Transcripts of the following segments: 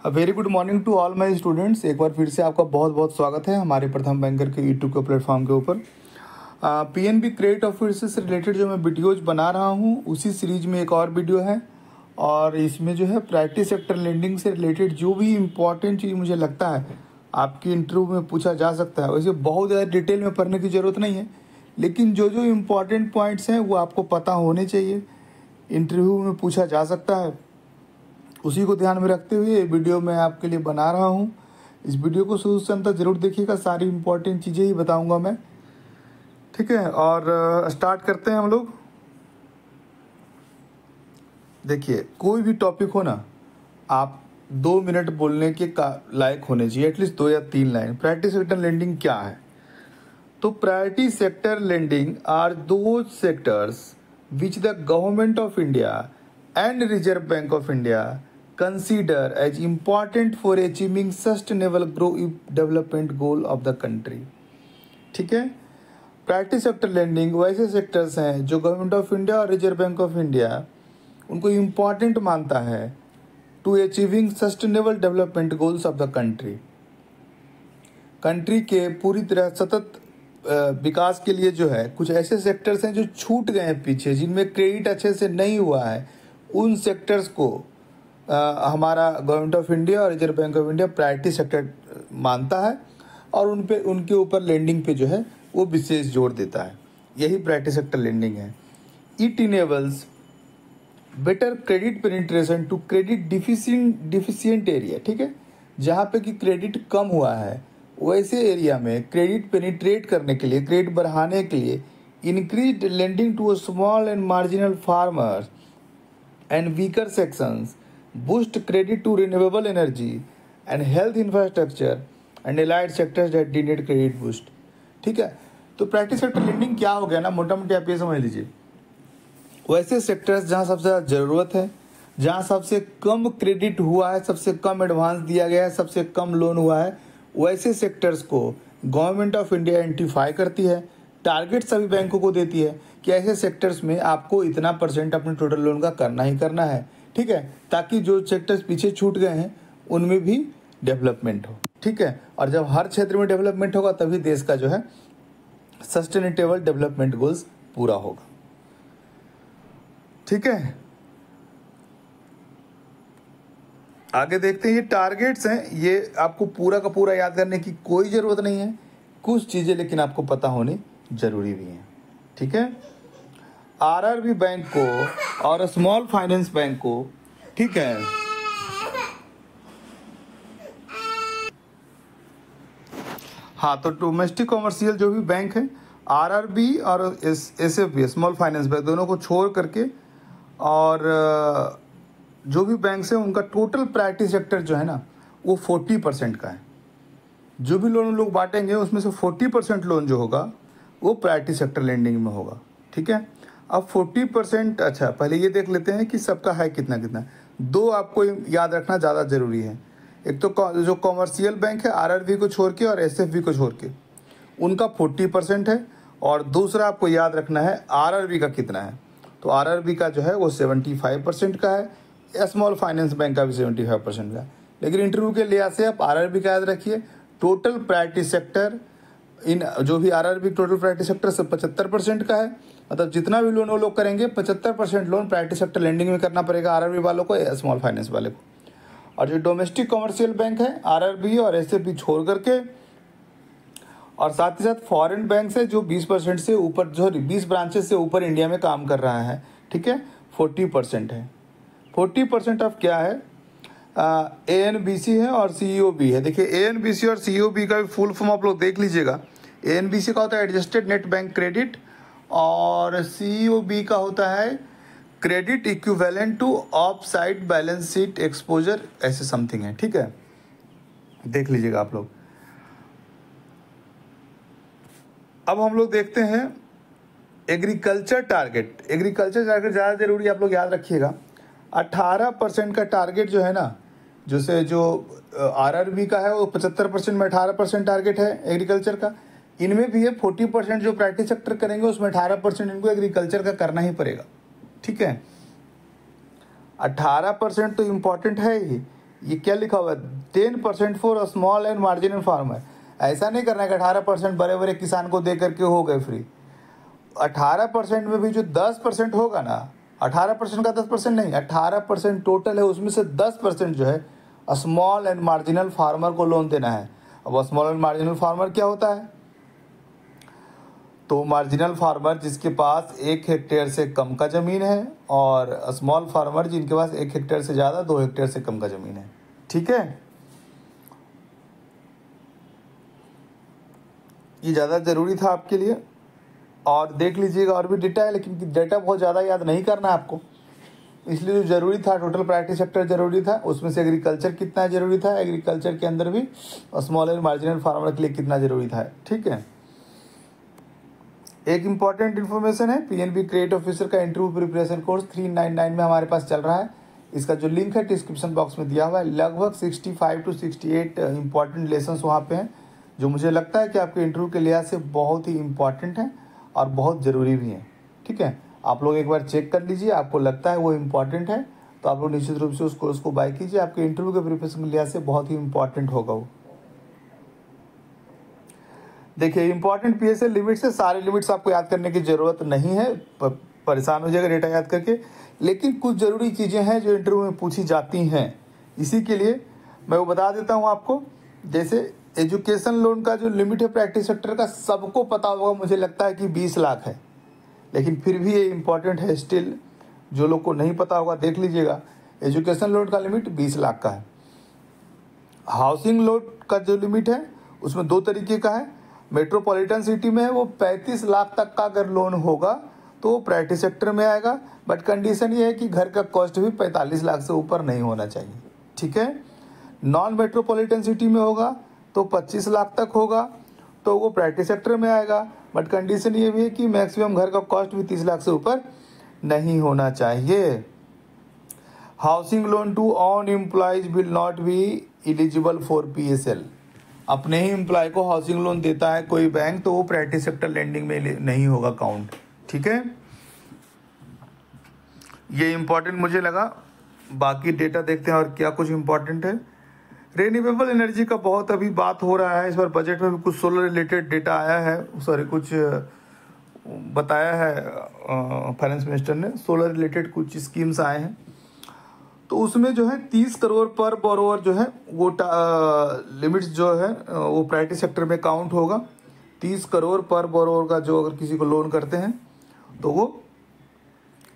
Very good morning to all my students. एक बार फिर से आपका बहुत बहुत स्वागत है हमारे प्रथम बैंकर के यूट्यूब के प्लेटफॉर्म के ऊपर। पीएनबी क्रेडिट ऑफिसर से रिलेटेड जो मैं वीडियोज बना रहा हूँ उसी सीरीज में एक और वीडियो है और इसमें जो है प्राइवेट सेक्टर लेंडिंग से रिलेटेड जो भी इम्पोर्टेंट चीज़ मुझे लगता है आपकी इंटरव्यू में पूछा जा सकता है। वैसे बहुत ज़्यादा डिटेल में पढ़ने की ज़रूरत नहीं है, लेकिन जो जो इम्पोर्टेंट पॉइंट्स हैं वो आपको पता होने चाहिए, इंटरव्यू में पूछा जा सकता है। उसी को ध्यान में रखते हुए ये वीडियो मैं आपके लिए बना रहा हूँ। इस वीडियो को शुरू से अंत तक जरूर देखिएगा, सारी इंपॉर्टेंट चीज़ें ही बताऊंगा मैं, ठीक है। और स्टार्ट करते हैं हम लोग। देखिए, कोई भी टॉपिक हो ना, आप 2 मिनट बोलने के लायक होने चाहिए, एटलीस्ट 2 या 3 लाइन। प्रायोरिटी सेक्टर लेंडिंग क्या है? तो priority sector lending are those sectors which the government of India and Reserve Bank of India consider as important for achieving sustainable growth development goal of the country। ठीक है, private sector lending वैसे sectors हैं जो government of India और Reserve Bank of India उनको important मानता है to achieving sustainable development goals of the country. Country के पूरी तरह सतत विकास के लिए जो है कुछ ऐसे सेक्टर्स हैं जो छूट गए हैं पीछे, जिनमें क्रेडिट अच्छे से नहीं हुआ है, उन सेक्टर्स को हमारा गवर्नमेंट ऑफ इंडिया और Reserve Bank of India priority sector मानता है और उनके ऊपर लेंडिंग पे जो है वो विशेष जोर देता है। यही प्रायोरिटी सेक्टर लेंडिंग है। It enables better credit penetration to credit deficient area. ठीक है, जहाँ पे कि क्रेडिट कम हुआ है वैसे एरिया में क्रेडिट पेनिट्रेट करने के लिए, क्रेडिट बढ़ाने के लिए increase lending to small and marginal farmers and weaker sections, boost credit to renewable energy and health infrastructure and allied sectors that did need credit boost। ठीक है, तो प्राइवेट सेक्टर लेंडिंग क्या हो गया ना, मोटा मोटी आप ये समझ लीजिए, वैसे सेक्टर्स जहाँ सबसे ज़्यादा ज़रूरत है, जहाँ सबसे कम क्रेडिट हुआ है, सबसे कम एडवांस दिया गया है, सबसे कम लोन हुआ है, वैसे सेक्टर्स को गवर्नमेंट ऑफ इंडिया आइडेंटिफाई करती है, टारगेट सभी बैंकों को देती है कि ऐसे सेक्टर्स में आपको इतना % अपने टोटल लोन का करना ही करना है। ठीक है, ताकि जो सेक्टर्स पीछे छूट गए हैं उनमें भी डेवलपमेंट हो। ठीक है, और जब हर क्षेत्र में डेवलपमेंट होगा तभी देश का जो है सस्टेनेबल डेवलपमेंट गोल्स पूरा होगा। ठीक है, आगे देखते हैं। ये टारगेट्स हैं, ये आपको पूरा का पूरा याद करने की कोई ज़रूरत नहीं है, कुछ चीज़ें लेकिन आपको पता होनी जरूरी भी हैं। ठीक है, आरआरबी बैंक को और स्मॉल फाइनेंस बैंक को, ठीक है, हाँ, तो डोमेस्टिक कॉमर्शियल जो भी बैंक है, आरआरबी और एसएफबी स्मॉल फाइनेंस बैंक, दोनों को छोड़ करके और जो भी बैंक है उनका टोटल प्रायोरिटी सेक्टर जो है ना वो 40% का है। जो भी लोन लोग बांटेंगे उसमें से 40% लोन जो होगा वो प्रायोरिटी सेक्टर लेंडिंग में होगा। ठीक है, अब 40%, अच्छा पहले ये देख लेते हैं कि सबका है कितना कितना। दो आपको याद रखना ज़्यादा ज़रूरी है। एक तो जो कॉमर्शियल बैंक है आरआरबी को छोड़ के और एसएफबी को छोड़ के उनका 40% है, और दूसरा आपको याद रखना है आरआरबी का कितना है। तो आरआरबी का जो है वो 75% का है, स्मॉल फाइनेंस बैंक का भी 75% का है। लेकिन इंटरव्यू के लिहाज से आप आरआरबी का याद रखिए। टोटल प्रायोरिटी सेक्टर इन जो भी आरआरबी टोटल प्रायोरिटी सेक्टर से 75% का है, मतलब जितना भी लोन वो लोग करेंगे 75% लोन प्रायोरिटी सेक्टर लेंडिंग में करना पड़ेगा आरआरबी वालों को या स्मॉल फाइनेंस वाले को। और जो डोमेस्टिक कमर्शियल बैंक है आरआरबी और एसएफबी छोड़ करके, और साथ ही साथ फॉरेन बैंक है जो 20% से ऊपर, जो 20 ब्रांचेस से ऊपर इंडिया में काम कर रहा है, ठीक है, 40% है। 40% ऑफ क्या है, एएनबीसी है और सीईओबी है। देखिए एएनबीसी और सीईओबी का भी फुल फॉर्म आप लोग देख लीजिएगा। एएनबीसी का होता है एडजस्टेड नेट बैंक क्रेडिट और सीईओबी का होता है credit equivalent two of side balance sheet exposure, ऐसे समथिंग है। ठीक है, देख लीजिएगा आप लोग। अब हम लोग देखते हैं एग्रीकल्चर टारगेट। एग्रीकल्चर टारगेट ज़्यादा जरूरी, आप लोग याद रखिएगा। 18% का टारगेट जो है ना, जो आरआरबी का है वो 75% में 18% टारगेट है एग्रीकल्चर का। इनमें भी ये 40% जो प्राइवेट सेक्टर करेंगे उसमें 18% इनको एग्रीकल्चर का करना ही पड़ेगा। ठीक है, 18% तो इम्पॉर्टेंट है ही, ये क्या लिखा हुआ है, 10% for small and marginal farmer. ऐसा नहीं करना है कि 18% बड़े बड़े किसान को दे करके हो गए फ्री। 18% में भी जो 10% होगा ना, 18% का 10% नहीं, 18% टोटल है, उसमें से 10% जो है स्मॉल एंड मार्जिनल फार्मर को लोन देना है। अब स्मॉल एंड मार्जिनल फार्मर क्या होता है? तो मार्जिनल फार्मर जिसके पास 1 हेक्टेयर से कम का ज़मीन है, और स्मॉल फार्मर जिनके पास 1 हेक्टेयर से ज़्यादा, 2 हेक्टेयर से कम का ज़मीन है। ठीक है, ये ज़्यादा ज़रूरी था आपके लिए। और देख लीजिएगा और भी डेटा है, लेकिन डेटा बहुत ज़्यादा याद नहीं करना है आपको, इसलिए जो ज़रूरी था टोटल प्रायोरिटी सेक्टर ज़रूरी था, उसमें से एग्रीकल्चर कितना ज़रूरी था, एग्रीकल्चर के अंदर भी स्मॉल एंड मार्जिनल फार्मर के लिए कितना ज़रूरी था। ठीक है, एक इम्पॉर्टेंट इन्फॉर्मेशन है, पीएनबी क्रेडिट ऑफिसर का इंटरव्यू प्रिपरेशन कोर्स 399 में हमारे पास चल रहा है। इसका जो लिंक है डिस्क्रिप्शन बॉक्स में दिया हुआ है। लगभग 65 to 68 इम्पॉर्टेंट लेसन्स वहाँ पे हैं, जो मुझे लगता है कि आपके इंटरव्यू के लिहाज से बहुत ही इम्पॉर्टेंट हैं और बहुत ज़रूरी भी हैं। ठीक है, आप लोग एक बार चेक कर लीजिए, आपको लगता है वो इम्पॉर्टेंट है तो आप लोग निश्चित रूप से उस कोर्स को बाय कीजिए। आपके इंटरव्यू के प्रिपरेशन के लिहाज से बहुत ही इम्पॉर्टेंट होगा वो। देखिए, इंपॉर्टेंट पीएसएल लिमिट्स है, सारे लिमिट्स आपको याद करने की ज़रूरत नहीं है, परेशान हो जाएगा डेटा याद करके, लेकिन कुछ ज़रूरी चीज़ें हैं जो इंटरव्यू में पूछी जाती हैं, इसी के लिए मैं वो बता देता हूँ आपको। जैसे एजुकेशन लोन का जो लिमिट है प्रैक्टिस सेक्टर का, सबको पता होगा, मुझे लगता है कि 20 लाख है, लेकिन फिर भी ये इम्पॉर्टेंट है स्टिल। जो लोग को नहीं पता होगा देख लीजिएगा, एजुकेशन लोन का लिमिट 20 लाख का है। हाउसिंग लोन का जो लिमिट है उसमें 2 तरीके का है। मेट्रोपॉलिटन सिटी में है वो 35 लाख तक का अगर लोन होगा तो वो प्रायोरिटी सेक्टर में आएगा, बट कंडीशन ये है कि घर का कॉस्ट भी 45 लाख से ऊपर नहीं होना चाहिए। ठीक है, नॉन मेट्रोपॉलिटन सिटी में होगा तो 25 लाख तक होगा तो वो प्रायोरिटी सेक्टर में आएगा, बट कंडीशन ये भी है कि मैक्सिमम घर का कॉस्ट भी 30 लाख से ऊपर नहीं होना चाहिए। Housing loan to on employees will not be eligible for PSL. अपने ही एम्प्लॉय को हाउसिंग लोन देता है कोई बैंक तो वो प्रायोरिटी सेक्टर लेंडिंग में नहीं होगा काउंट। ठीक है, ये इंपॉर्टेंट मुझे लगा। बाकी डेटा देखते हैं और क्या कुछ इंपॉर्टेंट है। रिन्यूएबल एनर्जी का बहुत अभी बात हो रहा है, इस बार बजट में भी कुछ सोलर रिलेटेड डेटा आया है, सॉरी कुछ बताया है फाइनेंस मिनिस्टर ने, सोलर रिलेटेड कुछ स्कीम्स आए हैं, तो उसमें जो है 30 करोड़ पर बोरोवर जो है वो लिमिट्स जो है वो प्रायोरिटी सेक्टर में काउंट होगा। 30 करोड़ पर बोरोवर का जो अगर किसी को लोन करते हैं तो वो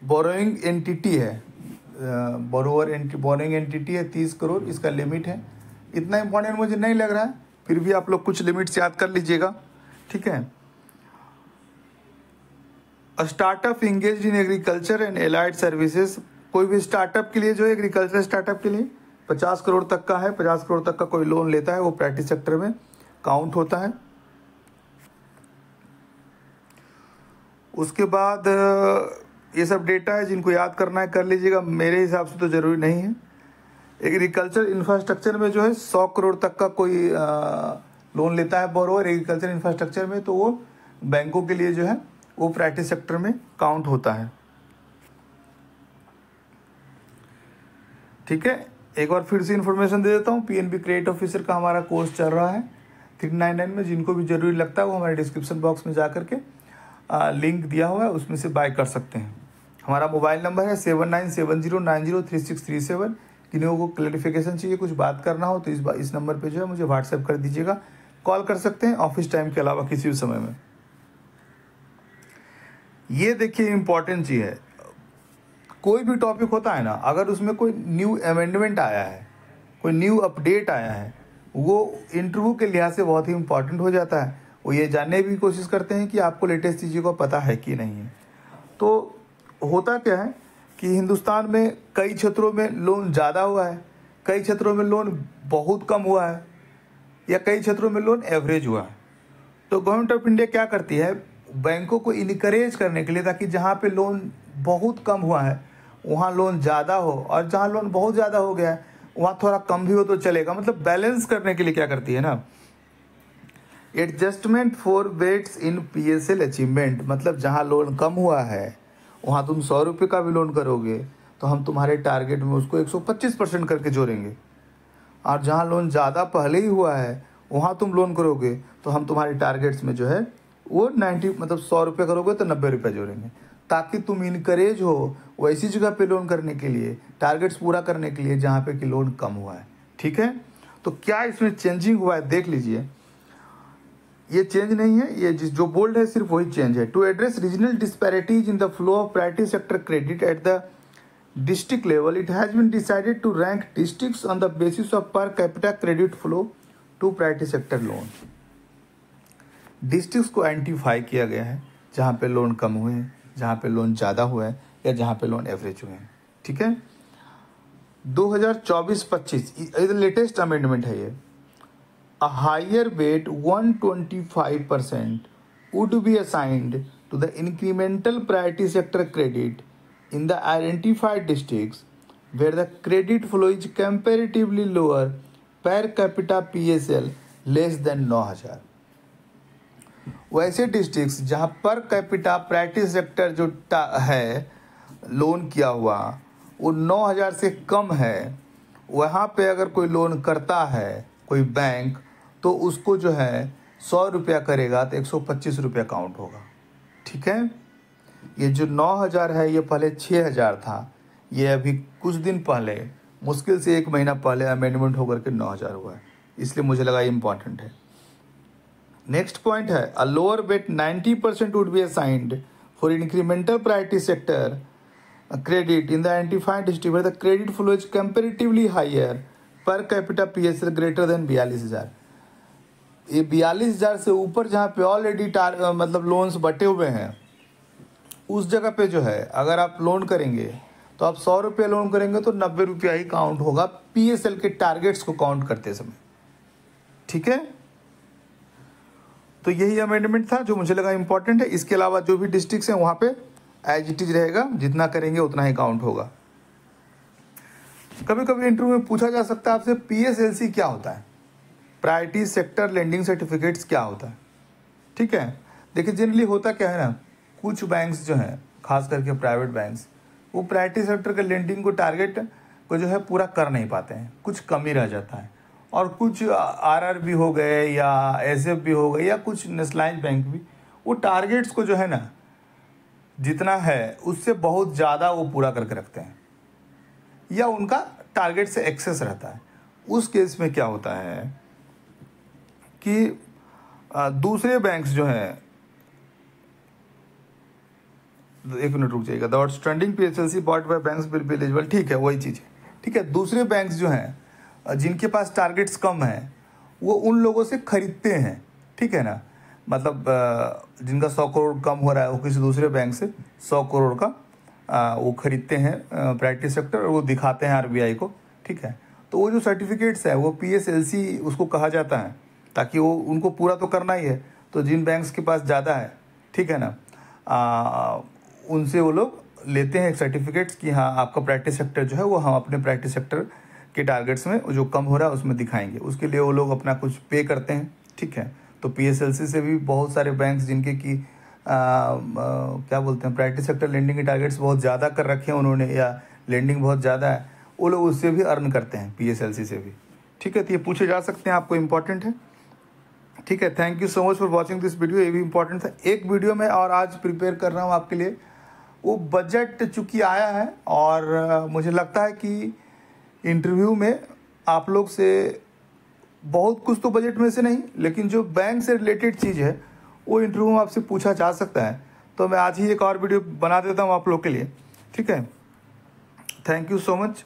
बोरोइंग एंटिटी है, बोरोइंग एंटिटी है, 30 करोड़ इसका लिमिट है। इतना इंपॉर्टेंट मुझे नहीं लग रहा है, फिर भी आप लोग कुछ लिमिट्स याद कर लीजिएगा। ठीक है, startup engage in agriculture and allied services, कोई भी स्टार्टअप के लिए जो है एग्रीकल्चर स्टार्टअप के लिए 50 करोड़ तक का है, 50 करोड़ तक का कोई लोन लेता है वो प्रायोरिटी सेक्टर में काउंट होता है। उसके बाद ये सब डेटा है, जिनको याद करना है कर लीजिएगा, मेरे हिसाब से तो ज़रूरी नहीं है। एग्रीकल्चर इंफ्रास्ट्रक्चर में जो है 100 करोड़ तक का कोई लोन लेता है बोरोवर एग्रीकल्चर इंफ्रास्ट्रक्चर में, तो वो बैंकों के लिए जो है वो प्रायोरिटी सेक्टर में काउंट होता है। ठीक है, एक बार फिर से इन्फॉर्मेशन दे देता हूँ, पीएनबी क्रेडिट ऑफिसर का हमारा कोर्स चल रहा है 399 में, जिनको भी जरूरी लगता है वो हमारे डिस्क्रिप्शन बॉक्स में जा करके लिंक दिया हुआ है, उसमें से बाय कर सकते हैं। हमारा मोबाइल नंबर है 7970903637। किन्हीं को क्लैरिफिकेशन चाहिए, कुछ बात करना हो तो इस नंबर पे जो है मुझे व्हाट्सएप कर दीजिएगा, कॉल कर सकते हैं ऑफिस टाइम के अलावा किसी भी समय में। ये देखिए इंपॉर्टेंट चीज़ है, कोई भी टॉपिक होता है ना, अगर उसमें कोई न्यू अमेंडमेंट आया है, कोई न्यू अपडेट आया है, वो इंटरव्यू के लिहाज से बहुत ही इंपॉर्टेंट हो जाता है। वो ये जानने की कोशिश करते हैं कि आपको लेटेस्ट चीज़ों का पता है कि नहीं है। तो होता क्या है कि हिंदुस्तान में कई क्षेत्रों में लोन ज़्यादा हुआ है, कई क्षेत्रों में लोन बहुत कम हुआ है, या कई क्षेत्रों में लोन एवरेज हुआ है। तो गवर्नमेंट ऑफ इंडिया क्या करती है, बैंकों को इनकरेज करने के लिए, ताकि जहाँ पे लोन बहुत कम हुआ है वहाँ लोन ज़्यादा हो, और जहाँ लोन बहुत ज़्यादा हो गया है वहाँ थोड़ा कम भी हो तो चलेगा, मतलब बैलेंस करने के लिए क्या करती है ना, adjustment for weights in PSL achievement. मतलब जहाँ लोन कम हुआ है वहाँ तुम 100 रुपये का भी लोन करोगे तो हम तुम्हारे टारगेट में उसको 125% करके जोड़ेंगे। और जहाँ लोन ज़्यादा पहले ही हुआ है वहाँ तुम लोन करोगे तो हम तुम्हारे टारगेट्स में जो है वो 90 मतलब 100 रुपये करोगे तो 90 रुपये जोड़ेंगे, ताकि तुम इनकरेज हो वैसी जगह पे लोन करने के लिए, टारगेट्स पूरा करने के लिए जहाँ पे कि लोन कम हुआ है। ठीक है, तो क्या इसमें चेंजिंग हुआ है देख लीजिए। ये चेंज नहीं है, ये जो बोल्ड है सिर्फ वही चेंज है। To address regional disparities in the flow of priority sector credit at the district level, it has been decided to rank districts on the basis of per capita credit flow to priority sector loan. Districts को identify किया गया है जहाँ पे loan कम हुए हैं, जहाँ पे लोन ज़्यादा हुआ है या जहाँ पे लोन एवरेज हुए हैं। ठीक है, 2024-25 लेटेस्ट अमेंडमेंट है ये। A higher weight 125% would be assigned to the incremental priority sector credit in the identified districts where the credit flow is comparatively lower per capita PSL less than 9,000। वैसे districts जहाँ per capita priority sector जो है loan किया हुआ वो 9,000 से कम है, वहाँ पे अगर कोई लोन करता है कोई बैंक तो उसको जो है 100 रुपया करेगा तो 125 रुपया काउंट होगा। ठीक है, ये जो 9,000 है ये पहले 6,000 था, ये अभी कुछ दिन पहले मुश्किल से 1 महीना पहले अमेंडमेंट होकर के 9,000 हुआ है, इसलिए मुझे लगा ये इंपॉर्टेंट है। नेक्स्ट पॉइंट है a lower weight 90% would be assigned for incremental priority sector credit in the identified district where the credit flow is comparatively higher per capita PSL greater than 42,000। ये 42,000 से ऊपर जहाँ पे ऑलरेडी मतलब loans बटे हुए हैं उस जगह पे जो है अगर आप लोन करेंगे तो आप 100 रुपये लोन करेंगे तो 90 रुपया ही काउंट होगा PSL के टारगेट्स को काउंट करते समय। ठीक है, तो यही अमेंडमेंट था जो मुझे लगा इंपॉर्टेंट है। इसके अलावा जो भी डिस्ट्रिक्ट्स हैं वहाँ पे एज इट इज रहेगा, जितना करेंगे उतना ही काउंट होगा। कभी कभी इंटरव्यू में पूछा जा सकता है आपसे PSLC क्या होता है, प्रायोरिटी सेक्टर लेंडिंग सर्टिफिकेट्स क्या होता है। ठीक है, देखिए जनरली होता क्या है ना, कुछ बैंक्स जो हैं खास करके प्राइवेट बैंक्स वो प्रायोरिटी सेक्टर के लेंडिंग को टारगेट को जो है पूरा कर नहीं पाते हैं, कुछ कमी रह जाता है। और कुछ RRB हो गए या SFB हो गए या कुछ नेशनलाइज बैंक भी वो टारगेट्स को जो है ना जितना है उससे बहुत ज़्यादा वो पूरा करके रखते हैं या उनका टारगेट से एक्सेस रहता है। उस केस में क्या होता है कि दूसरे बैंक्स जो हैं, एक मिनट रुक जाइएगा, the outstanding PSLC bought by banks will be eligible. ठीक है, वही चीज़ है। ठीक है, दूसरे बैंक्स जो हैं जिनके पास टारगेट्स कम हैं वो उन लोगों से खरीदते हैं। ठीक है ना, मतलब जिनका 100 करोड़ कम हो रहा है वो किसी दूसरे बैंक से 100 करोड़ का वो खरीदते हैं प्रायोरिटी सेक्टर और वो दिखाते हैं RBI को। ठीक है, तो वो जो सर्टिफिकेट्स है वो PSLC उसको कहा जाता है, ताकि वो उनको पूरा तो करना ही है। तो जिन बैंक्स के पास ज़्यादा है, ठीक है ना, उनसे वो लोग लेते हैं सर्टिफिकेट्स कि हाँ आपका प्रायोरिटी सेक्टर जो है वो हम अपने प्रायोरिटी सेक्टर के टारगेट्स में जो कम हो रहा है उसमें दिखाएंगे। उसके लिए वो लोग अपना कुछ पे करते हैं। ठीक है, तो PSLC से भी बहुत सारे बैंक्स जिनके कि क्या बोलते हैं प्रायोरिटी सेक्टर लेंडिंग के टारगेट्स बहुत ज़्यादा कर रखे हैं उन्होंने या लेंडिंग बहुत ज़्यादा है, वो लोग उससे भी अर्न करते हैं PSLC से भी। ठीक है, तो ये पूछे जा सकते हैं, आपको इंपॉर्टेंट है। ठीक है, thank you so much for watching this video. ये भी इंपॉर्टेंट था। एक वीडियो में और आज प्रिपेयर कर रहा हूँ आपके लिए, वो बजट चूँकि आया है और मुझे लगता है कि इंटरव्यू में आप लोग से बहुत कुछ तो बजट में से नहीं, लेकिन जो बैंक से रिलेटेड चीज़ है वो इंटरव्यू में आपसे पूछा जा सकता है। तो मैं आज ही एक और वीडियो बना देता हूँ आप लोग के लिए। ठीक है, थैंक यू सो मच।